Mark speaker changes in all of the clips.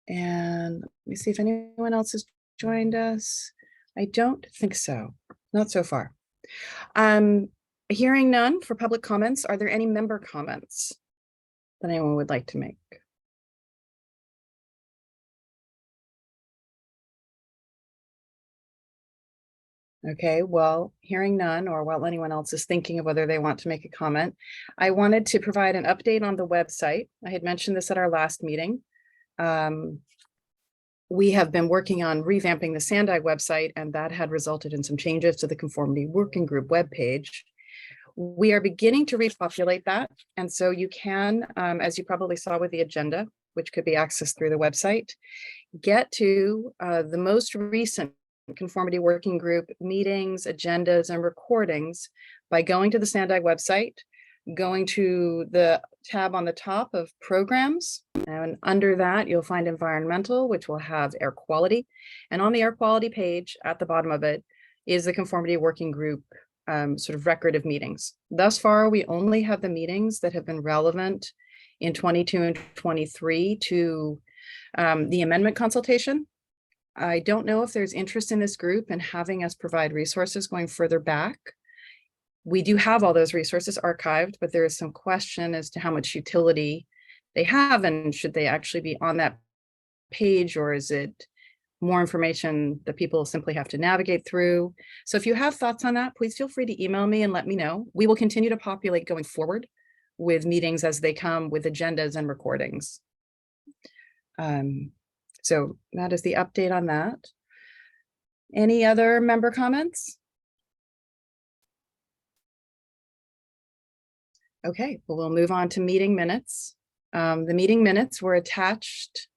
Speaker 1: And let me see if anyone else has joined us. I don't think so, not so far. Hearing none for public comments, are there any member comments that anyone would like to make? Okay, well, hearing none, or while anyone else is thinking of whether they want to make a comment, I wanted to provide an update on the website. I had mentioned this at our last meeting. We have been working on revamping the SANDAG website, and that had resulted in some changes to the Conformity Working Group webpage. We are beginning to repopulate that, and so you can, as you probably saw with the agenda, which could be accessed through the website, get to the most recent Conformity Working Group meetings, agendas, and recordings by going to the SANDAG website, going to the tab on the top of programs, and under that you'll find environmental, which will have air quality, and on the air quality page at the bottom of it is the Conformity Working Group sort of record of meetings. Thus far, we only have the meetings that have been relevant in 22 and 23 to the amendment consultation. I don't know if there's interest in this group and having us provide resources going further back. We do have all those resources archived, but there is some question as to how much utility they have and should they actually be on that page, or is it more information that people simply have to navigate through? So if you have thoughts on that, please feel free to email me and let me know. We will continue to populate going forward with meetings as they come, with agendas and recordings. So that is the update on that. Any other member comments? Okay, well, we'll move on to meeting minutes. The meeting minutes were attached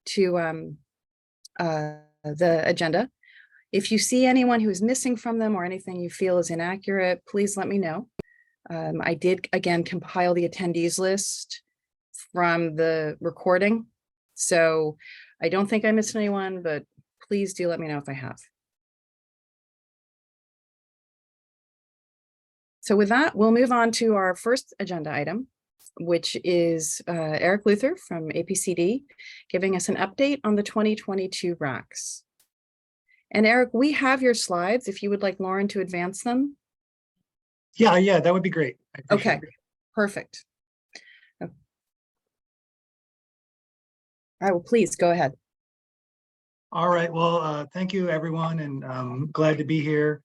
Speaker 1: to the agenda. If you see anyone who is missing from them or anything you feel is inaccurate, please let me know. I did, again, compile the attendees list from the recording. So I don't think I missed anyone, but please do let me know if I have. So with that, we'll move on to our first agenda item, which is Eric Luther from APCD giving us an update on the 2022 RACs. And Eric, we have your slides if you would like Lauren to advance them.
Speaker 2: Yeah, that would be great.
Speaker 1: Okay, perfect. All right, well, please go ahead.
Speaker 2: All right, well, thank you everyone, and I'm glad to be here.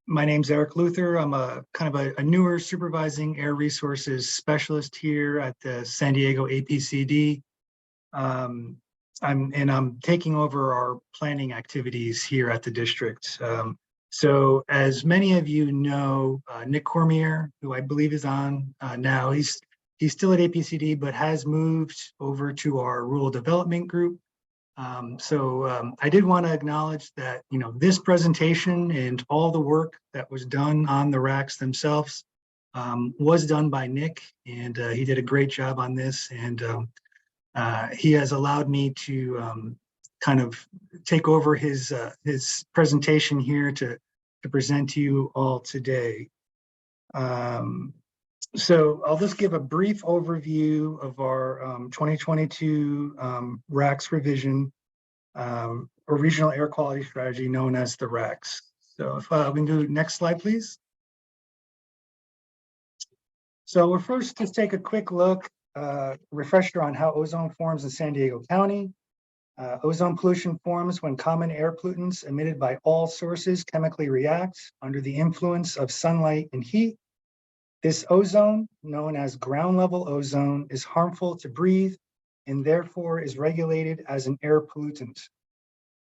Speaker 2: My name's Eric Luther. I'm a kind of a newer supervising air resources specialist here at the San Diego APCD. I'm taking over our planning activities here at the district. So as many of you know, Nick Cormier, who I believe is on now, he's still at APCD, but has moved over to our rural development group. I did want to acknowledge that, you know, this presentation and all the work that was done on the RACs themselves was done by Nick, and he did a great job on this. And he has allowed me to kind of take over his presentation here to present to you all today. So I'll just give a brief overview of our 2022 RACs revision, or regional air quality strategy known as the RACs. So if we can do next slide, please. So we'll first just take a quick look, refresher on how ozone forms in San Diego County. Ozone pollution forms when common air pollutants emitted by all sources chemically react under the influence of sunlight and heat. This ozone, known as ground level ozone, is harmful to breathe and therefore is regulated as an air pollutant.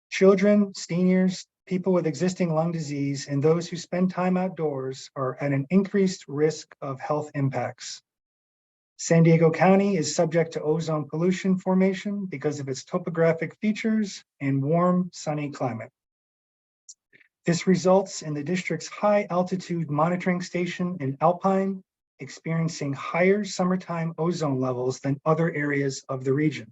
Speaker 2: Children, seniors, people with existing lung disease, and those who spend time outdoors are at an increased risk of health impacts. San Diego County is subject to ozone pollution formation because of its topographic features and warm, sunny climate. This results in the district's high altitude monitoring station in Alpine experiencing higher summertime ozone levels than other areas of the region.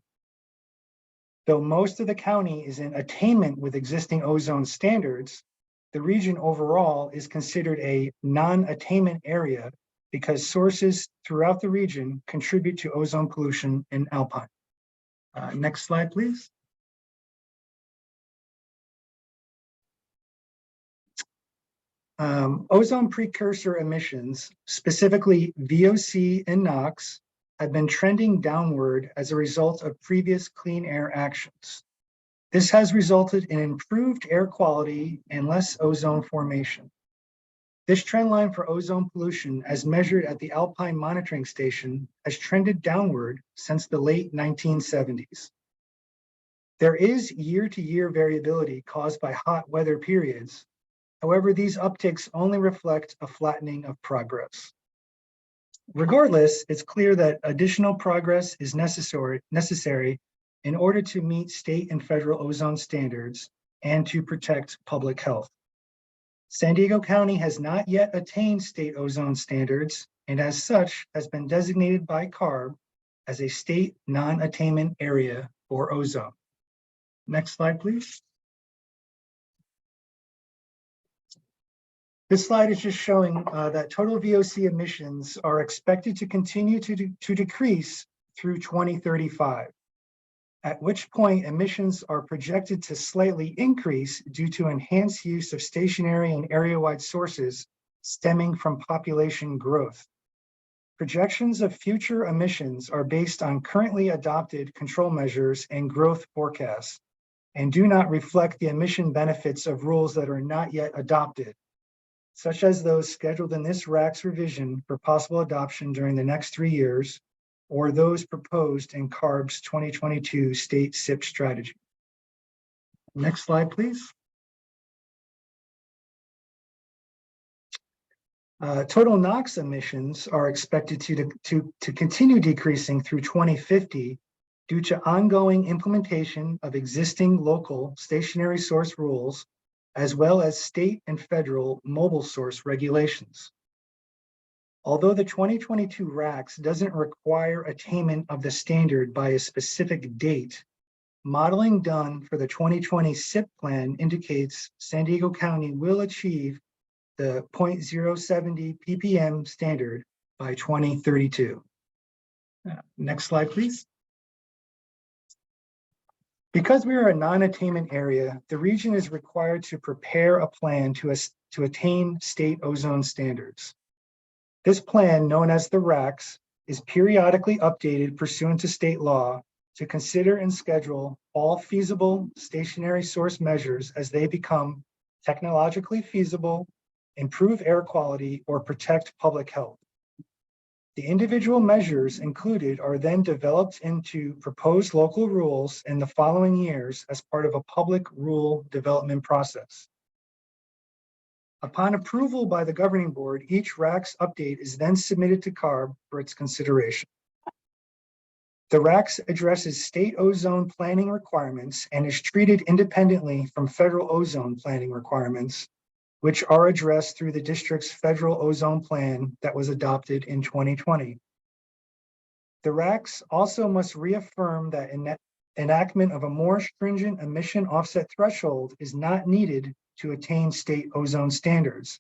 Speaker 2: Though most of the county is in attainment with existing ozone standards, the region overall is considered a non-attainment area because sources throughout the region contribute to ozone pollution in Alpine. Next slide, please. Ozone precursor emissions, specifically VOC and NOx, have been trending downward as a result of previous clean air actions. This has resulted in improved air quality and less ozone formation. This trend line for ozone pollution, as measured at the Alpine Monitoring Station, has trended downward since the late 1970s. There is year-to-year variability caused by hot weather periods. However, these upticks only reflect a flattening of progress. Regardless, it's clear that additional progress is necessary in order to meet state and federal ozone standards and to protect public health. San Diego County has not yet attained state ozone standards, and as such has been designated by CARB as a state non-attainment area for ozone. Next slide, please. This slide is just showing that total VOC emissions are expected to continue to decrease through 2035, at which point emissions are projected to slightly increase due to enhanced use of stationary and area-wide sources stemming from population growth. Projections of future emissions are based on currently adopted control measures and growth forecasts, and do not reflect the emission benefits of rules that are not yet adopted, such as those scheduled in this RACS revision for possible adoption during the next 3 years, or those proposed in CARB's 2022 state SIP strategy. Next slide, please. Total NOx emissions are expected to continue decreasing through 2050 due to ongoing implementation of existing local stationary source rules, as well as state and federal mobile source regulations. Although the 2022 RACS doesn't require attainment of the standard by a specific date, modeling done for the 2020 SIP plan indicates San Diego County will achieve the 0.070 ppm standard by 2032. Next slide, please. Because we are a non-attainment area, the region is required to prepare a plan to attain state ozone standards. This plan, known as the RACS, is periodically updated pursuant to state law to consider and schedule all feasible stationary source measures as they become technologically feasible, improve air quality, or protect public health. The individual measures included are then developed into proposed local rules in the following years as part of a public rule development process. Upon approval by the governing board, each RACS update is then submitted to CARB for its consideration. The RACS addresses state ozone planning requirements and is treated independently from federal ozone planning requirements, which are addressed through the district's federal ozone plan that was adopted in 2020. The RACS also must reaffirm that enactment of a more stringent emission offset threshold is not needed to attain state ozone standards.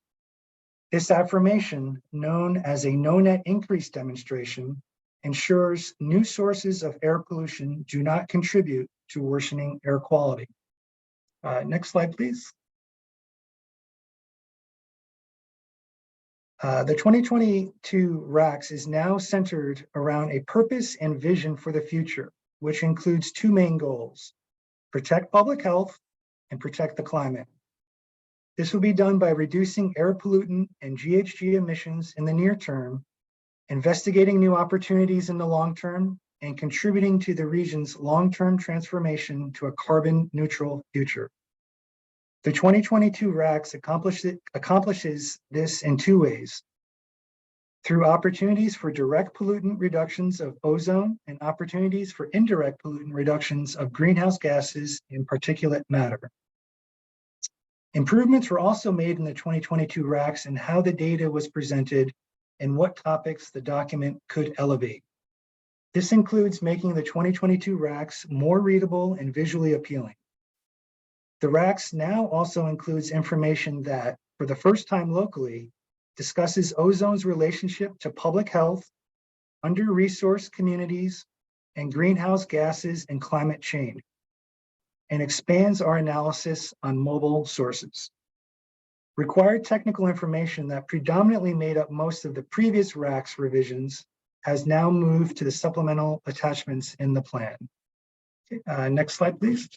Speaker 2: This affirmation, known as a no net increase demonstration, ensures new sources of air pollution do not contribute to worsening air quality. Next slide, please. The 2022 RACS is now centered around a purpose and vision for the future, which includes two main goals: protect public health and protect the climate. This will be done by reducing air pollutant and GHG emissions in the near term, investigating new opportunities in the long term, and contributing to the region's long-term transformation to a carbon neutral future. The 2022 RACS accomplishes this in two ways: through opportunities for direct pollutant reductions of ozone and opportunities for indirect pollutant reductions of greenhouse gases and particulate matter. Improvements were also made in the 2022 RACS in how the data was presented and what topics the document could elevate. This includes making the 2022 RACS more readable and visually appealing. The RACS now also includes information that, for the first time locally, discusses ozone's relationship to public health, under-resourced communities, and greenhouse gases and climate change, and expands our analysis on mobile sources. Required technical information that predominantly made up most of the previous RACS revisions has now moved to the supplemental attachments in the plan. Next slide, please.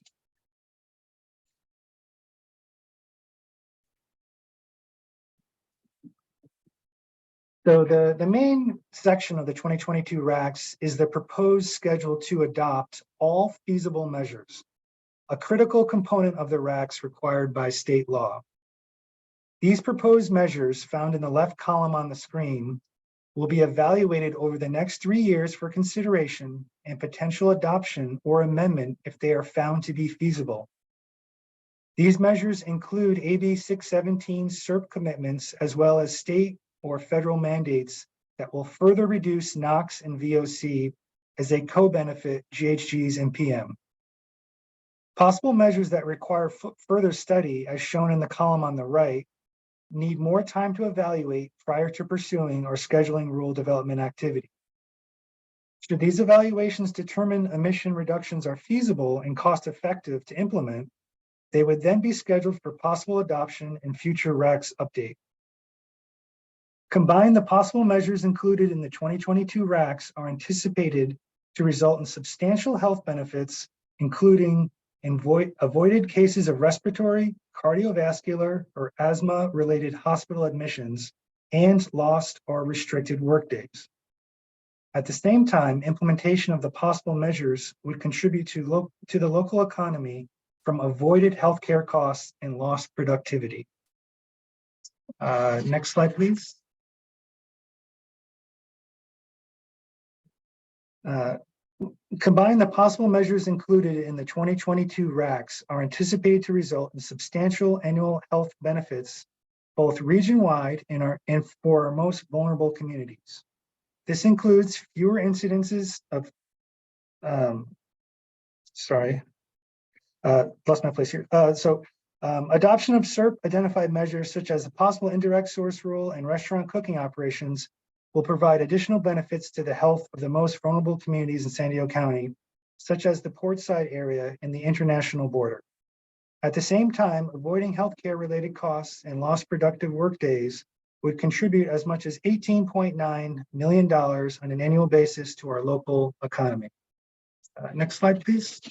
Speaker 2: So the main section of the 2022 RACS is the proposed schedule to adopt all feasible measures, a critical component of the RACS required by state law. These proposed measures, found in the left column on the screen, will be evaluated over the next 3 years for consideration and potential adoption or amendment if they are found to be feasible. These measures include AB 617 SERP commitments, as well as state or federal mandates that will further reduce NOx and VOC as they co-benefit GHGs and PM. Possible measures that require further study, as shown in the column on the right, need more time to evaluate prior to pursuing or scheduling rule development activity. Should these evaluations determine emission reductions are feasible and cost-effective to implement, they would then be scheduled for possible adoption in future RACS update. Combined, the possible measures included in the 2022 RACS are anticipated to result in substantial health benefits, including avoided cases of respiratory, cardiovascular, or asthma-related hospital admissions, and lost or restricted workdays. At the same time, implementation of the possible measures would contribute to the local economy from avoided healthcare costs and lost productivity. Next slide, please. Combined, the possible measures included in the 2022 RACS are anticipated to result in substantial annual health benefits, both region-wide and for our most vulnerable communities. This includes fewer incidences of, lost my place here. Adoption of SERP identified measures such as the possible indirect source rule and restaurant cooking operations will provide additional benefits to the health of the most vulnerable communities in San Diego County, such as the Portside area and the international border. At the same time, avoiding healthcare related costs and lost productive work days would contribute as much as $18.9 million on an annual basis to our local economy. Next slide, please.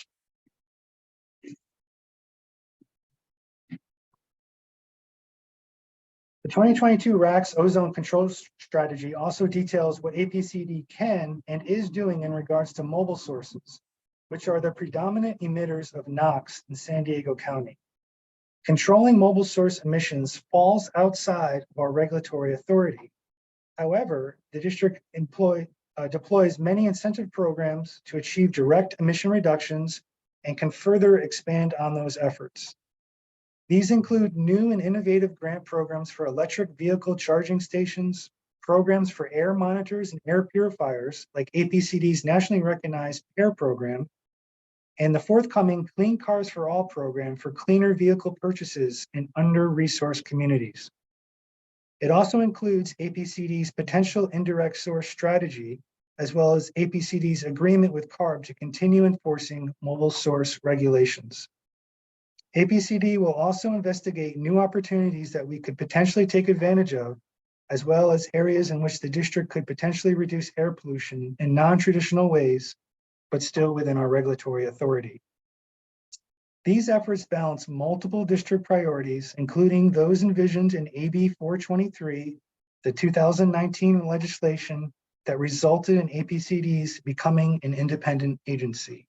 Speaker 2: The 2022 RACS ozone control strategy also details what APCD can and is doing in regards to mobile sources, which are the predominant emitters of NOx in San Diego County. Controlling mobile source emissions falls outside of our regulatory authority. However, the district deploys many incentive programs to achieve direct emission reductions and can further expand on those efforts. These include new and innovative grant programs for electric vehicle charging stations, programs for air monitors and air purifiers, like APCD's nationally recognized PAIR program, and the forthcoming Clean Cars for All program for cleaner vehicle purchases in under-resourced communities. It also includes APCD's potential indirect source strategy, as well as APCD's agreement with CARB to continue enforcing mobile source regulations. APCD will also investigate new opportunities that we could potentially take advantage of, as well as areas in which the district could potentially reduce air pollution in non-traditional ways, but still within our regulatory authority. These efforts balance multiple district priorities, including those envisioned in AB 423, the 2019 legislation that resulted in APCD's becoming an independent agency.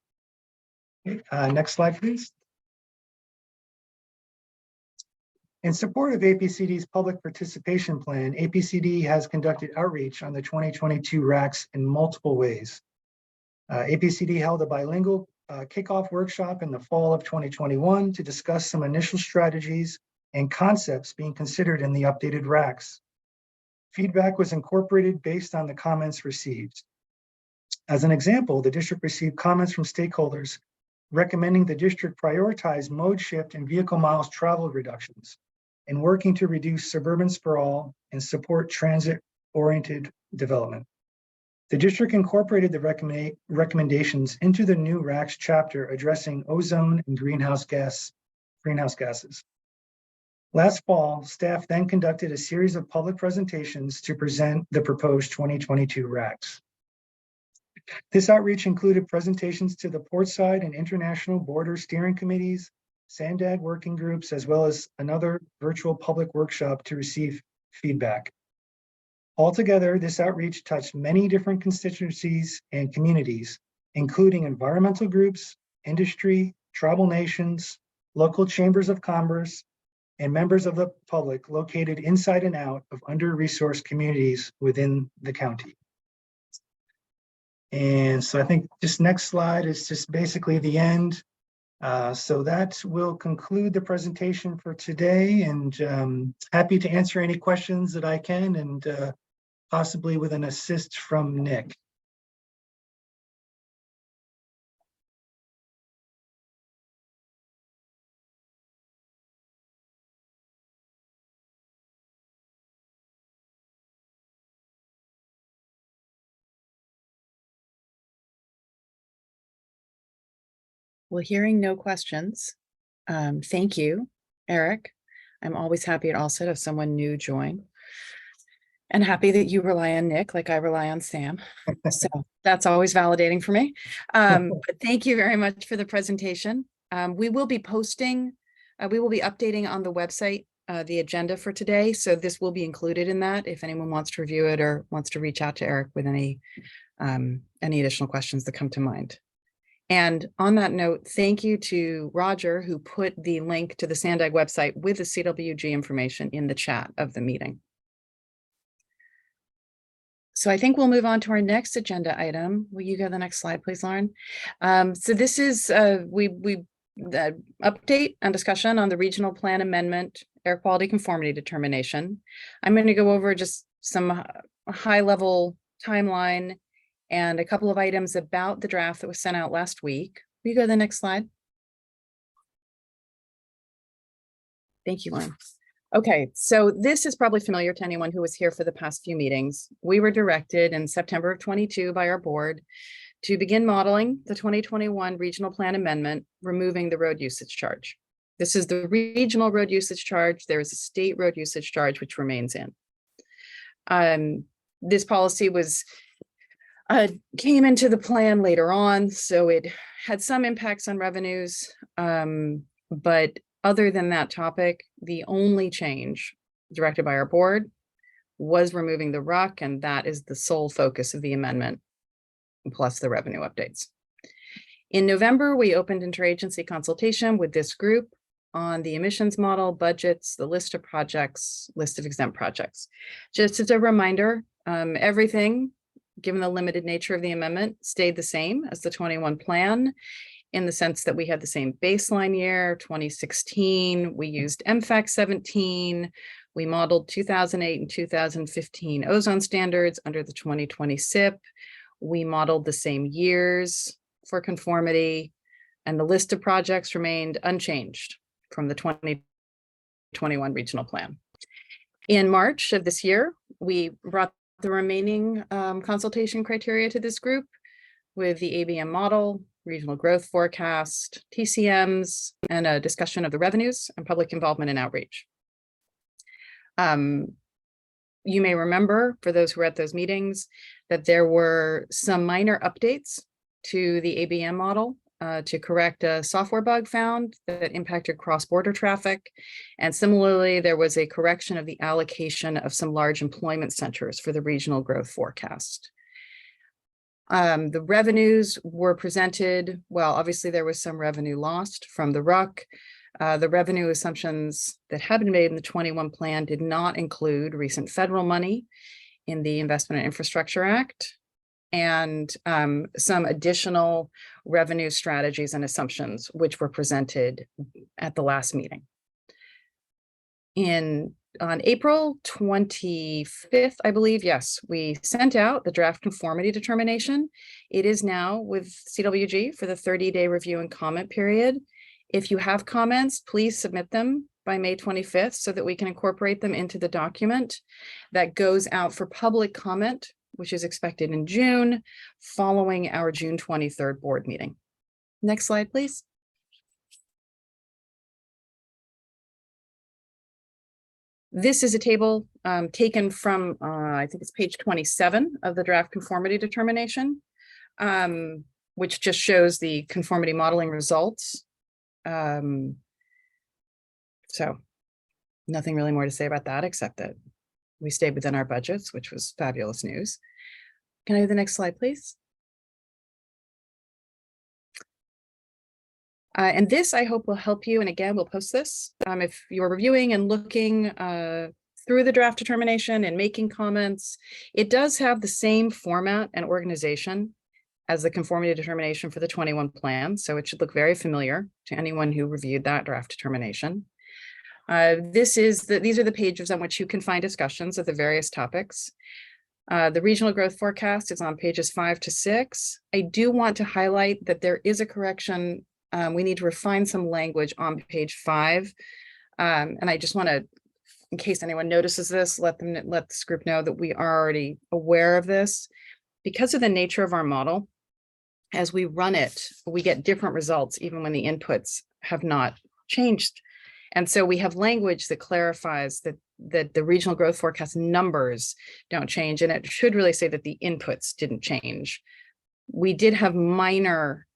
Speaker 2: Next slide, please. In support of APCD's public participation plan, APCD has conducted outreach on the 2022 RACS in multiple ways. APCD held a bilingual kickoff workshop in the fall of 2021 to discuss some initial strategies and concepts being considered in the updated RACS. Feedback was incorporated based on the comments received. As an example, the district received comments from stakeholders recommending the district prioritize mode shift and vehicle miles traveled reductions, and working to reduce suburban sprawl and support transit-oriented development. The district incorporated the recommendations into the new RACS chapter addressing ozone and greenhouse gases. Last fall, staff then conducted a series of public presentations to present the proposed 2022 RACS. This outreach included presentations to the Portside and International Border Steering Committees, SANDAG working groups, as well as another virtual public workshop to receive feedback. Altogether, this outreach touched many different constituencies and communities, including environmental groups, industry, tribal nations, local chambers of commerce, and members of the public located inside and out of under-resourced communities within the county. And so I think this next slide is just basically the end. So that will conclude the presentation for today, and happy to answer any questions that I can, and possibly with an assist from Nick.
Speaker 1: Well, hearing no questions, thank you, Eric. I'm always happy at also to have someone new join. And happy that you rely on Nick like I rely on Sam. So that's always validating for me. But thank you very much for the presentation. We will be posting, we will be updating on the website the agenda for today. So this will be included in that if anyone wants to review it or wants to reach out to Eric with any additional questions that come to mind. And on that note, thank you to Roger, who put the link to the SANDAG website with the CWG information in the chat of the meeting. So I think we'll move on to our next agenda item. Will you go to the next slide, please, Lauren? So this is update and discussion on the regional plan amendment, air quality conformity determination. I'm going to go over just some high level timeline and a couple of items about the draft that was sent out last week. Will you go to the next slide? Thank you, Lauren. Okay, so this is probably familiar to anyone who was here for the past few meetings. We were directed in September of 22 by our board to begin modeling the 2021 regional plan amendment, removing the road usage charge. This is the regional road usage charge. There is a state road usage charge, which remains in. This policy was came into the plan later on, so it had some impacts on revenues, but other than that topic, the only change directed by our board was removing the RUC, and that is the sole focus of the amendment, plus the revenue updates. In November, we opened interagency consultation with this group on the emissions model, budgets, the list of projects, list of exempt projects. Just as a reminder, everything, given the limited nature of the amendment, stayed the same as the 21 plan, in the sense that we had the same baseline year, 2016. We used MFAC 17. We modeled 2008 and 2015 ozone standards under the 2020 SIP. We modeled the same years for conformity, and the list of projects remained unchanged from the 2021 regional plan. In March of this year, we brought the remaining consultation criteria to this group with the ABM model, regional growth forecast, TCMs, and a discussion of the revenues and public involvement and outreach. You may remember, for those who were at those meetings, that there were some minor updates to the ABM model to correct a software bug found that impacted cross-border traffic. And similarly, there was a correction of the allocation of some large employment centers for the regional growth forecast. The revenues were presented, well, obviously there was some revenue lost from the RUC. The revenue assumptions that had been made in the 21 plan did not include recent federal money in the Investment and Infrastructure Act, and some additional revenue strategies and assumptions which were presented at the last meeting. On April 25th, I believe, yes, we sent out the draft conformity determination. It is now with CWG for the 30-day review and comment period. If you have comments, please submit them by May 25th so that we can incorporate them into the document that goes out for public comment which is expected in June, following our June 23rd board meeting. Next slide, please. This is a table taken from, I think it's page 27 of the draft conformity determination, which just shows the conformity modeling results. So nothing really more to say about that, except that we stayed within our budgets, which was fabulous news. Can I have the next slide, please? And this, I hope, will help you. And again, we'll post this. If you're reviewing and looking through the draft determination and making comments, it does have the same format and organization as the conformity determination for the 21 plan. So it should look very familiar to anyone who reviewed that draft determination. These are the pages on which you can find discussions of the various topics. The regional growth forecast is on pages 5 to 6. I do want to highlight that there is a correction. We need to refine some language on page 5. And I just want to, in case anyone notices this, let this group know that we are already aware of this. Because of the nature of our model, as we run it, we get different results even when the inputs have not changed. And so we have language that clarifies that the regional growth forecast numbers don't change, and it should really say that the inputs didn't change. We did have minor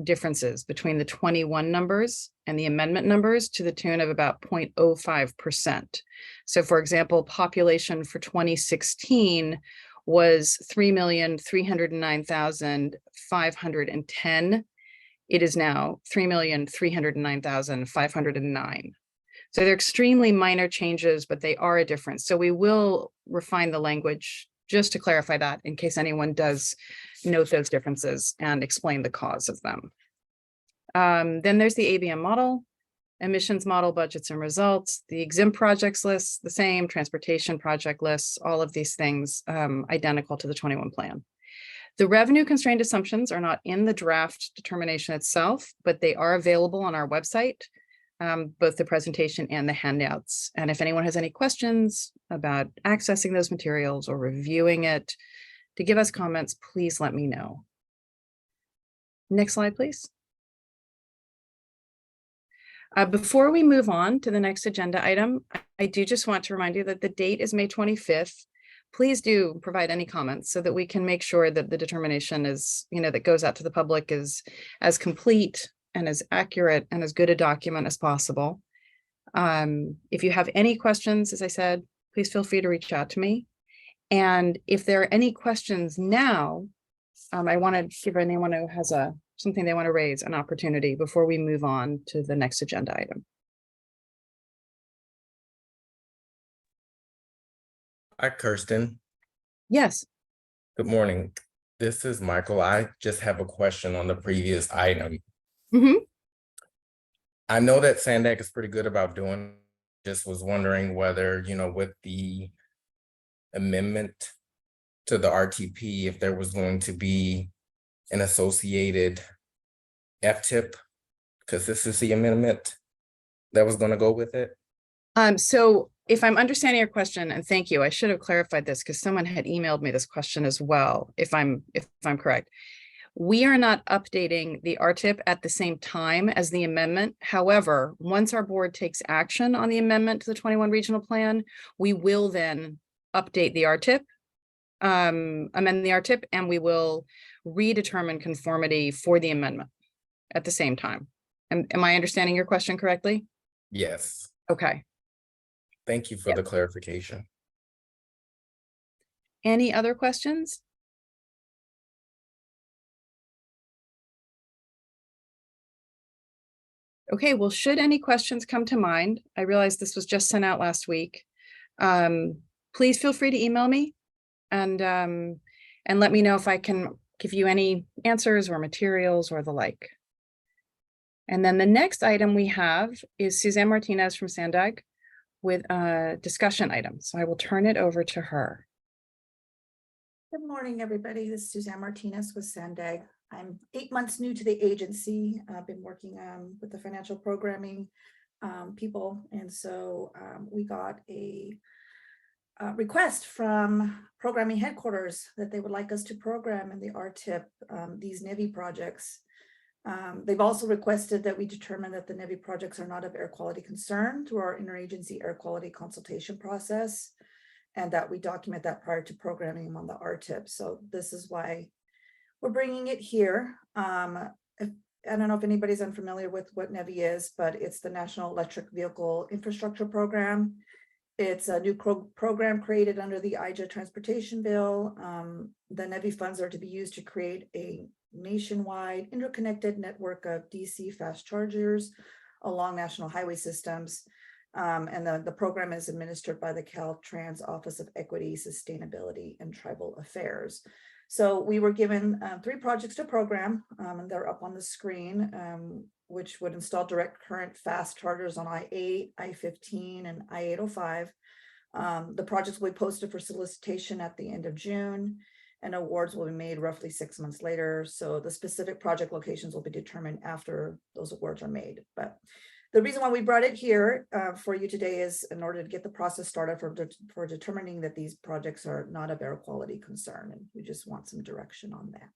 Speaker 1: differences between the 21 numbers and the amendment numbers to the tune of about 0.05%. So for example, population for 2016 was 3,309,510. It is now 3,309,509. So they're extremely minor changes, but they are a difference. So we will refine the language just to clarify that in case anyone does note those differences and explain the cause of them. Then there's the ABM model, emissions model, budgets and results, the exempt projects list, the same, transportation project lists, all of these things identical to the 21 plan. The revenue constrained assumptions are not in the draft determination itself, but they are available on our website, both the presentation and the handouts. And if anyone has any questions about accessing those materials or reviewing it, to give us comments, please let me know. Next slide, please. Before we move on to the next agenda item, I do just want to remind you that the date is May 25th. Please do provide any comments so that we can make sure that the determination is, that goes out to the public is as complete and as accurate and as good a document as possible. If you have any questions, as I said, please feel free to reach out to me. And if there are any questions now, I want to give anyone who has something they want to raise an opportunity before we move on to the next agenda item.
Speaker 3: Hi, Kirsten.
Speaker 1: Yes.
Speaker 3: Good morning. This is Michael. I just have a question on the previous item.
Speaker 1: Mm-hmm.
Speaker 3: I know that SANDAG is pretty good about doing, just was wondering whether, with the amendment to the RTP, if there was going to be an associated FTIP consistency amendment that was going to go with it.
Speaker 1: So if I'm understanding your question, and thank you, I should have clarified this because someone had emailed me this question as well, if I'm correct. We are not updating the RTIP at the same time as the amendment. However, once our board takes action on the amendment to the 21 regional plan, we will then update the RTIP, amend the RTIP, and we will redetermine conformity for the amendment at the same time. Am I understanding your question correctly?
Speaker 3: Yes.
Speaker 1: Okay.
Speaker 3: Thank you for the clarification.
Speaker 1: Any other questions? Okay, well, should any questions come to mind, I realize this was just sent out last week. Please feel free to email me and let me know if I can give you any answers or materials or the like. And then the next item we have is Suzanne Martinez from SANDAG with a discussion item. So I will turn it over to her.
Speaker 4: Good morning, everybody. This is Suzanne Martinez with SANDAG. I'm 8 months new to the agency. I've been working with the financial programming people. And so we got a request from programming headquarters that they would like us to program in the RTIP these NEVI projects. They've also requested that we determine that the NEVI projects are not of air quality concern through our interagency air quality consultation process, and that we document that prior to programming them on the RTIP. So this is why we're bringing it here. I don't know if anybody's unfamiliar with what NEVI is, but it's the National Electric Vehicle Infrastructure Program. It's a new program created under the IJA Transportation Bill. The NEVI funds are to be used to create a nationwide interconnected network of DC fast chargers along national highway systems. And the program is administered by the Caltrans Office of Equity, Sustainability, and Tribal Affairs. So we were given 3 projects to program, and they're up on the screen, which would install direct current fast chargers on I-8, I-15, and I-805. The projects will be posted for solicitation at the end of June, and awards will be made roughly 6 months later. So the specific project locations will be determined after those awards are made. But the reason why we brought it here for you today is in order to get the process started for determining that these projects are not of air quality concern. And we just want some direction on that.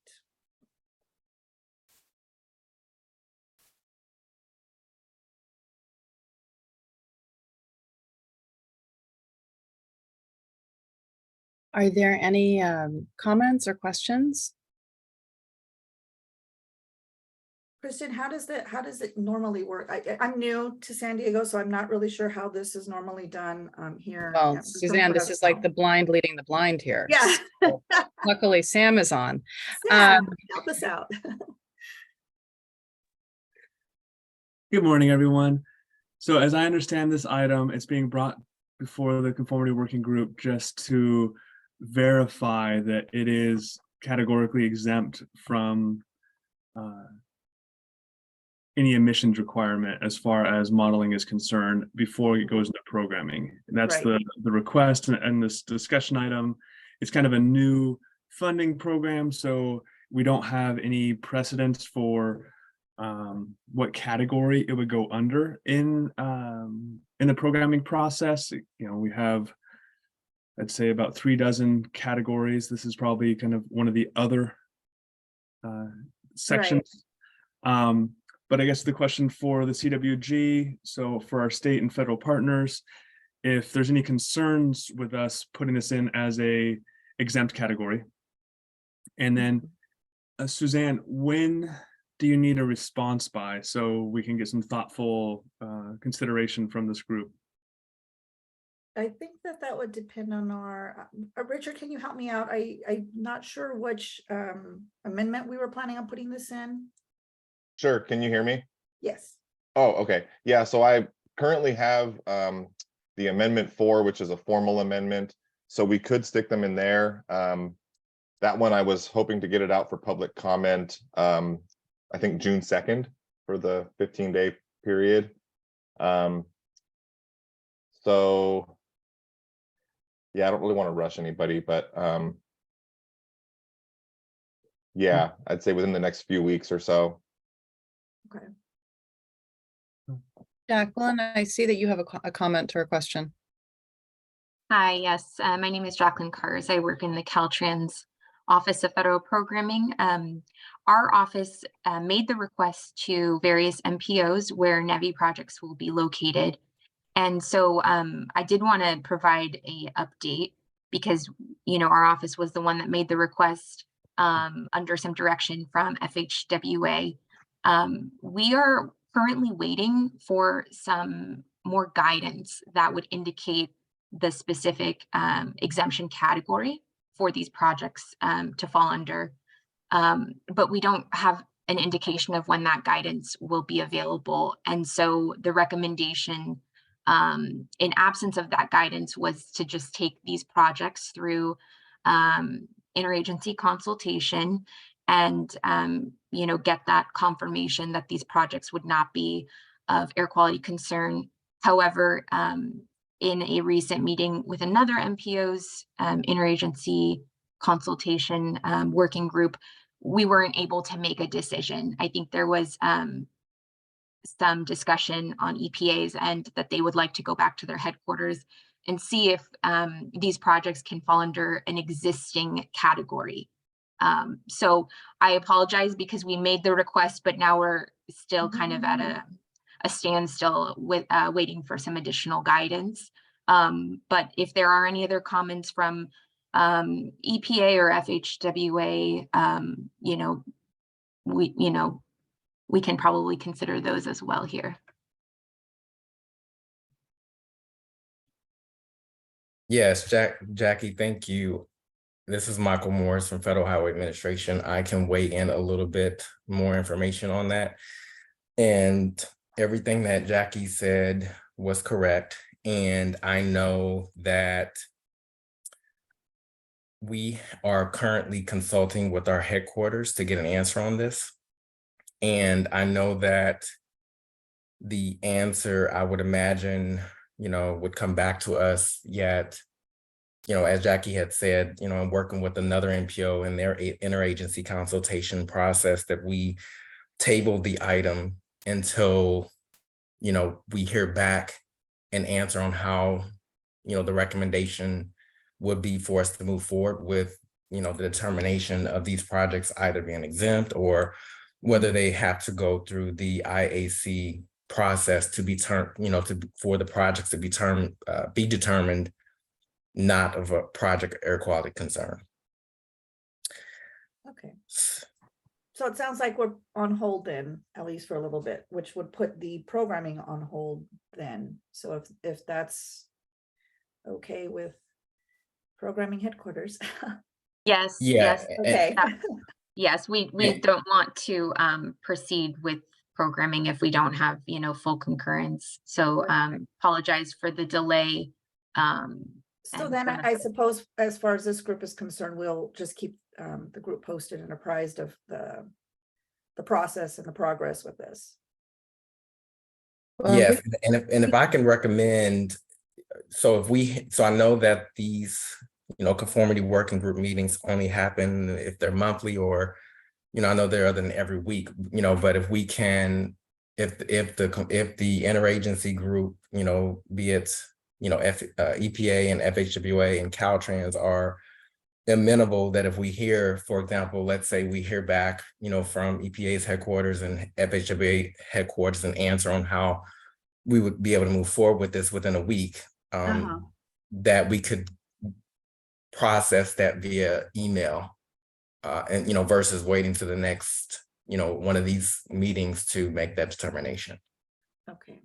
Speaker 1: Are there any comments or questions?
Speaker 4: Kristen, how does it normally work? I'm new to San Diego, so I'm not really sure how this is normally done here.
Speaker 1: Well, Suzanne, this is like the blind leading the blind here.
Speaker 4: Yeah.
Speaker 1: So, luckily, Sam is on.
Speaker 4: Sam, help us out.
Speaker 5: Good morning, everyone. So as I understand this item, it's being brought before the Conformity Working Group just to verify that it is categorically exempt from any emissions requirement as far as modeling is concerned before it goes into programming. And that's
Speaker 4: Right.
Speaker 5: the request and this discussion item. It's kind of a new funding program, so we don't have any precedents for what category it would go under in the programming process. You know, we have, I'd say, about 36 categories. This is probably kind of one of the other sections. But I guess the question for the CWG, so for our state and federal partners, if there's any concerns with us putting this in as a exempt category. And then Suzanne, when do you need a response by so we can get some thoughtful consideration from this group?
Speaker 4: I think that would depend on our, Richard, can you help me out? I'm not sure which amendment we were planning on putting this in.
Speaker 6: Sure. Can you hear me?
Speaker 4: Yes.
Speaker 6: Oh, okay. Yeah. So I currently have the amendment 4, which is a formal amendment. So we could stick them in there. That one I was hoping to get it out for public comment. I think June 2nd for the 15-day period. So yeah, I don't really want to rush anybody, but yeah, I'd say within the next few weeks or so.
Speaker 4: Okay.
Speaker 1: Jacqueline, I see that you have a comment or a question.
Speaker 7: Hi, yes, my name is Jacqueline Kars. I work in the Caltrans Office of Federal Programming. Our office made the request to various MPOs where NEVI projects will be located. And so I did want to provide an update because, you know, our office was the one that made the request under some direction from FHWA. We are currently waiting for some more guidance that would indicate the specific exemption category for these projects to fall under. But we don't have an indication of when that guidance will be available. And so the recommendation in absence of that guidance was to just take these projects through interagency consultation and you know, get that confirmation that these projects would not be of air quality concern. However, in a recent meeting with another MPO's interagency consultation working group, we weren't able to make a decision. I think there was some discussion on EPA's end that they would like to go back to their headquarters and see if these projects can fall under an existing category. So I apologize because we made the request, but now we're still kind of at a standstill with waiting for some additional guidance. But if there are any other comments from EPA or FHWA, we can probably consider those as well here.
Speaker 3: Yes, Jackie, thank you. This is Michael Morris from Federal Highway Administration. I can weigh in a little bit more information on that. And everything that Jackie said was correct. And I know that we are currently consulting with our headquarters to get an answer on this. And I know that the answer, I would imagine, would come back to us yet. As Jackie had said, I'm working with another NPO in their interagency consultation process that we tabled the item until, we hear back an answer on how, the recommendation would be for us to move forward with, the determination of these projects either being exempt or whether they have to go through the IAC process to be for the projects to be determined not of a project air quality concern.
Speaker 4: Okay. So it sounds like we're on hold then, at least for a little bit, which would put the programming on hold then. So if that's okay with programming headquarters.
Speaker 7: Yes.
Speaker 3: Yeah.
Speaker 7: Yes.
Speaker 4: Okay.
Speaker 7: Yes, we don't want to proceed with programming if we don't have, full concurrence. So apologize for the delay.
Speaker 4: So then I suppose as far as this group is concerned, we'll just keep the group posted and apprised of the process and the progress with this.
Speaker 3: Yes, and if I can recommend, so I know that these, conformity working group meetings only happen if they're monthly or, I know they're other than every week, but if we can, if the interagency group, be it, EPA and FHWA and Caltrans are amenable, that if we hear, for example, let's say we hear back, from EPA's headquarters and FHWA headquarters an answer on how we would be able to move forward with this within a week, that we could process that via email, and versus waiting to the next, one of these meetings to make that determination.
Speaker 4: Okay.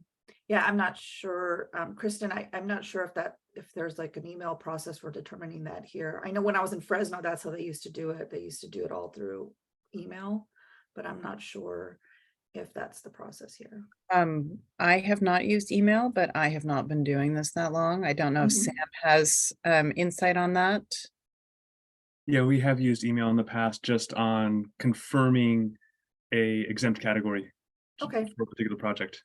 Speaker 4: Yeah, I'm not sure, Kristen, I'm not sure if there's like an email process for determining that here. I know when I was in Fresno, that's how they used to do it. They used to do it all through email, but I'm not sure if that's the process here.
Speaker 1: I have not used email, but I have not been doing this that long. I don't know if Sam has insight on that.
Speaker 5: Yeah, we have used email in the past just on confirming a exempt category.
Speaker 4: Okay.
Speaker 5: For a particular project.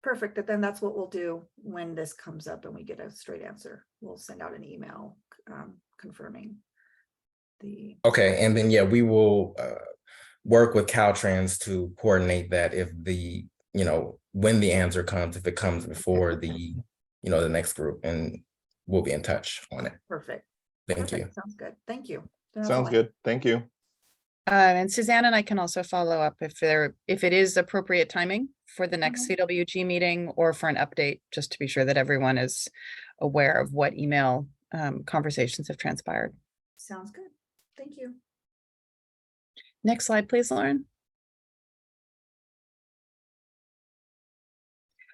Speaker 4: Perfect. Then that's what we'll do when this comes up and we get a straight answer. We'll send out an email confirming the.
Speaker 3: Okay, and then we will work with Caltrans to coordinate that if the, when the answer comes, if it comes before the, the next group, and we'll be in touch on it.
Speaker 4: Perfect.
Speaker 3: Thank you.
Speaker 4: Sounds good. Thank you.
Speaker 6: Sounds good. Thank you.
Speaker 1: And Suzanne and I can also follow up if it is appropriate timing for the next CWG meeting or for an update, just to be sure that everyone is aware of what email conversations have transpired.
Speaker 4: Sounds good. Thank you.
Speaker 1: Next slide, please, Lauren.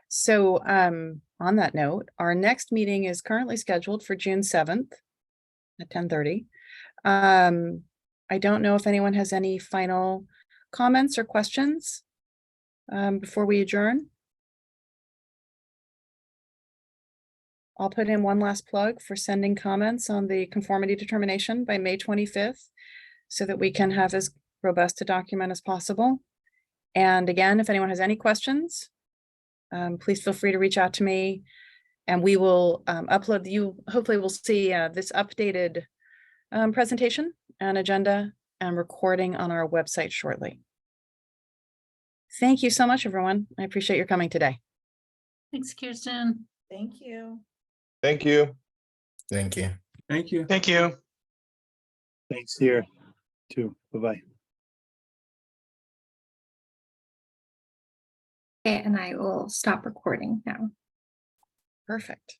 Speaker 1: So on that note, our next meeting is currently scheduled for June 7th at 10:30. I don't know if anyone has any final comments or questions before we adjourn. I'll put in one last plug for sending comments on the conformity determination by May 25th so that we can have as robust a document as possible. And again, if anyone has any questions, please feel free to reach out to me and we will upload hopefully we'll see this updated presentation and agenda and recording on our website shortly. Thank you so much, everyone. I appreciate your coming today.
Speaker 8: Thanks, Kirsten.
Speaker 4: Thank you.
Speaker 6: Thank you.
Speaker 3: Thank you.
Speaker 5: Thank you.
Speaker 8: Thank you.
Speaker 2: Thanks here too. Bye-bye.
Speaker 9: Okay, and I will stop recording now.
Speaker 1: Perfect.